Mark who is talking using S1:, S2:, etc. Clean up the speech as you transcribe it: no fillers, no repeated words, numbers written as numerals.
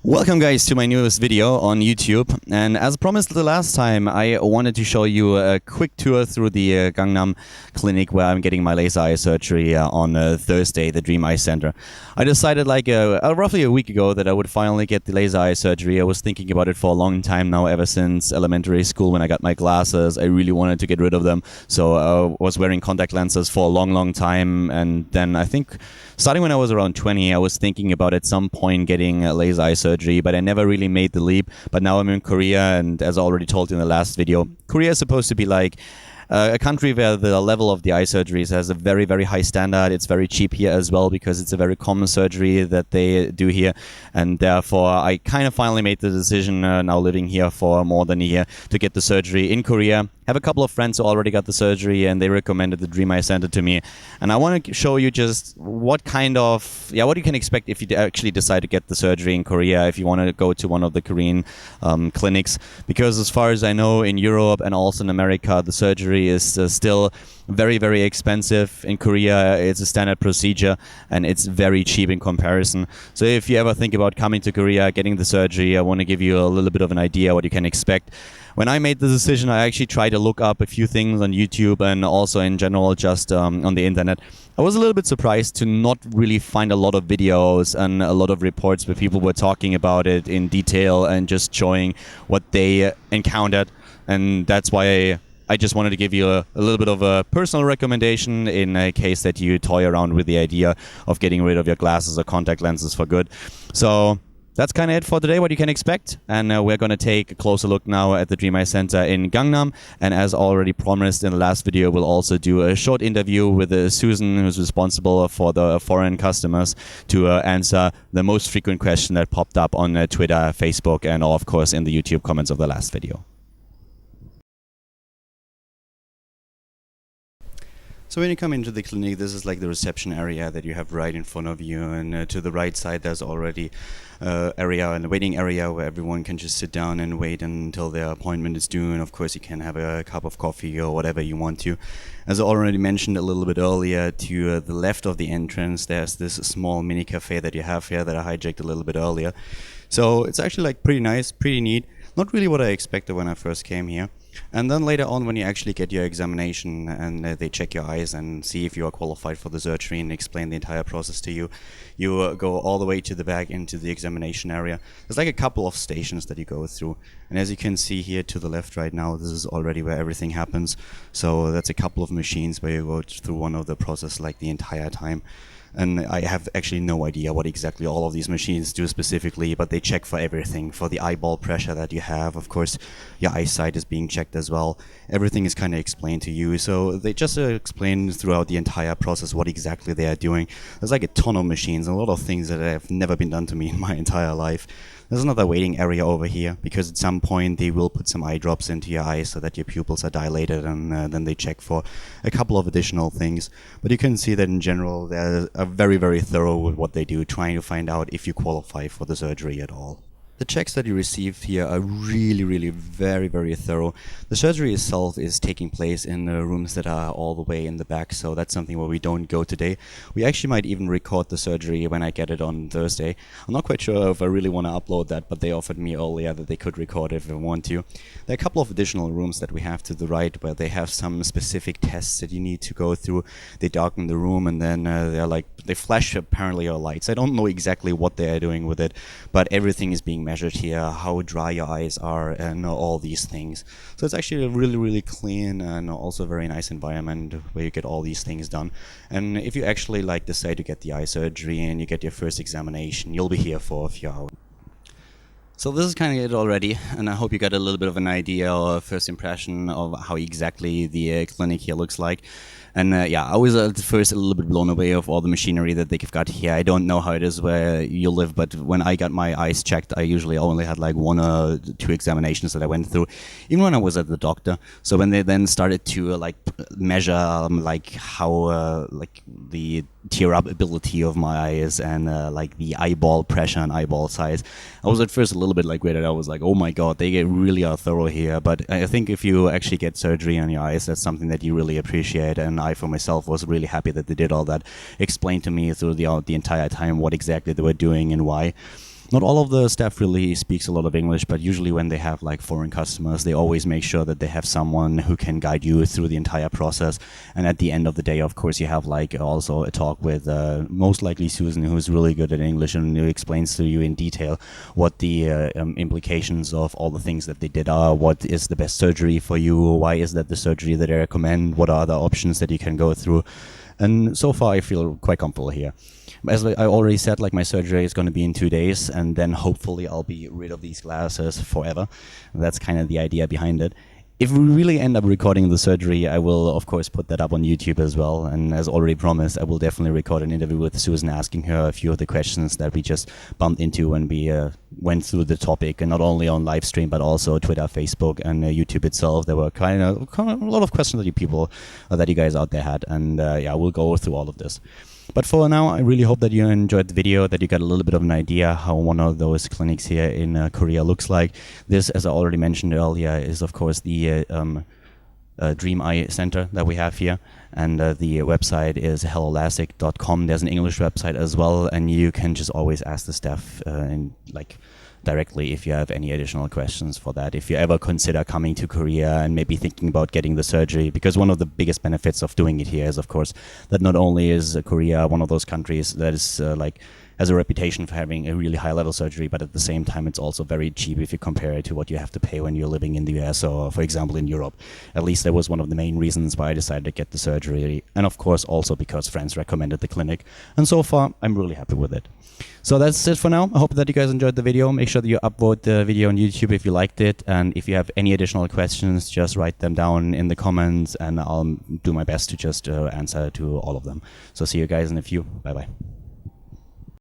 S1: Welcome guys to my newest video on YouTube, and as promised the last time, I wanted to show you a quick tour through the Gangnam clinic where I'm getting my laser eye surgery on Thursday, the Dream Eye Center. I decided roughly a week ago that I would finally get the laser eye surgery. I was thinking about it for a long time now, ever since elementary school when I got my glasses. I really wanted to get rid of them, so I was wearing contact lenses for a long time, and then I think starting when I was around 20, I was thinking about at some point getting a laser eye surgery, but I never really made the leap. But now I'm in Korea, and as I already told you in the last video, Korea is supposed to be like a country where the level of the eye surgeries has a very high standard. It's very cheap here as well because it's a very common surgery that they do here, and therefore I kind of finally made the decision, now living here for more than a year, to get the surgery in Korea. Have a couple of friends who already got the surgery, and they recommended the Dream Eye Center to me. And I want to show you just what you can expect if you actually decide to get the surgery in Korea, if you want to go to one of the Korean clinics. Because as far as I know, in Europe and also in America, the surgery is still very expensive. In Korea, it's a standard procedure, and it's very cheap in comparison. So if you ever think about coming to Korea, getting the surgery, I want to give you a little bit of an idea what you can expect. When I made the decision, I actually tried to look up a few things on YouTube and also in general just on the internet. I was a little bit surprised to not really find a lot of videos and a lot of reports where people were talking about it in detail and just showing what they encountered. And that's why I just wanted to give you a little bit of a personal recommendation in a case that you toy around with the idea of getting rid of your glasses or contact lenses for good. So that's kind of it for today, what you can expect. And we're going to take a closer look now at the Dream Eye Center in Gangnam. And as already promised in the last video, we'll also do a short interview with Susan, who's responsible for the foreign customers, to answer the most frequent question that popped up on Twitter, Facebook, and of course in the YouTube comments of the last video. So when you come into the clinic, this is like the reception area that you have right in front of you, and to the right side there's already a waiting area where everyone can just sit down and wait until their appointment is due, and of course you can have a cup of coffee or whatever you want to. As I already mentioned a little bit earlier, to the left of the entrance there's this small mini cafe that you have here that I hijacked a little bit earlier. So it's actually like pretty nice, pretty neat. Not really what I expected when I first came here. And then later on, when you actually get your examination and they check your eyes and see if you are qualified for the surgery and explain the entire process to you, you go all the way to the back into the examination area. There's like a couple of stations that you go through. And as you can see here to the left right now, this is already where everything happens. So that's a couple of machines where you go through one of the process like the entire time. And I have actually no idea what exactly all of these machines do specifically, but they check for everything, for the eyeball pressure that you have. Of course, your eyesight is being checked as well. Everything is kind of explained to you. So they just explain throughout the entire process what exactly they are doing. There's like a ton of machines, and a lot of things that have never been done to me in my entire life. There's another waiting area over here, because at some point they will put some eye drops into your eyes so that your pupils are dilated, and then they check for a couple of additional things. But you can see that in general they're very thorough with what they do, trying to find out if you qualify for the surgery at all. The checks that you receive here are really very thorough. The surgery itself is taking place in rooms that are all the way in the back, so that's something where we don't go today. We actually might even record the surgery when I get it on Thursday. I'm not quite sure if I really want to upload that, but they offered me earlier that they could record it if I want to. There are a couple of additional rooms that we have to the right where they have some specific tests that you need to go through. They darken the room, and then they flash apparently your lights. I don't know exactly what they are doing with it, but everything is being measured here, how dry your eyes are, and all these things. So it's actually a really clean and also very nice environment where you get all these things done. And if you actually decide to get the eye surgery and you get your first examination, you'll be here for a few hours. So this is kind of it already, and I hope you got a little bit of an idea or a first impression of how exactly the clinic here looks like. And yeah, I was at first a little bit blown away of all the machinery that they've got here. I don't know how it is where you live, but when I got my eyes checked, I usually only had like 1 or 2 examinations that I went through, even when I was at the doctor. So when they then started to measure how the tear up ability of my eyes and the eyeball pressure and eyeball size, I was at first a little bit weirded. I was like, oh my god, they really are thorough here. But I think if you actually get surgery on your eyes, that's something that you really appreciate. And I, for myself, was really happy that they did all that, explained to me throughout the entire time what exactly they were doing and why. Not all of the staff really speaks a lot of English, but usually when they have like foreign customers, they always make sure that they have someone who can guide you through the entire process. And at the end of the day, of course, you have like also a talk with most likely Susan, who's really good at English and who explains to you in detail what the implications of all the things that they did are, what is the best surgery for you, why is that the surgery that I recommend, what are the options that you can go through. And so far, I feel quite comfortable here. As I already said, like my surgery is going to be in 2 days, and then hopefully I'll be rid of these glasses forever. That's kind of the idea behind it. If we really end up recording the surgery, I will, of course, put that up on YouTube as well. And as already promised, I will definitely record an interview with Susan, asking her a few of the questions that we just bumped into when we went through the topic, and not only on live stream, but also Twitter, Facebook, and YouTube itself. There were kind of a lot of questions that you guys out there had. And yeah, we'll go through all of this. But for now, I really hope that you enjoyed the video, that you got a little bit of an idea how one of those clinics here in Korea looks like. This, as I already mentioned earlier, is of course the Dream Eye Center that we have here. And the website is hellolastic.com. There's an English website as well, and you can just always ask the staff directly if you have any additional questions for that. If you ever consider coming to Korea and maybe thinking about getting the surgery, because one of the biggest benefits of doing it here is, of course, that not only is Korea one of those countries that is has a reputation for having a really high level surgery, but at the same time it's also very cheap if you compare it to what you have to pay when you're living in the US or, for example, in Europe. At least that was one of the main reasons why I decided to get the surgery, and of course also because friends recommended the clinic, and so far I'm really happy with it. So that's it for now. I hope that you guys enjoyed the video. Make sure that you upvote the video on YouTube if you liked it, and if you have any additional questions, just write them down in the comments and I'll do my best to just answer to all of them. So see you guys in a few. Bye bye.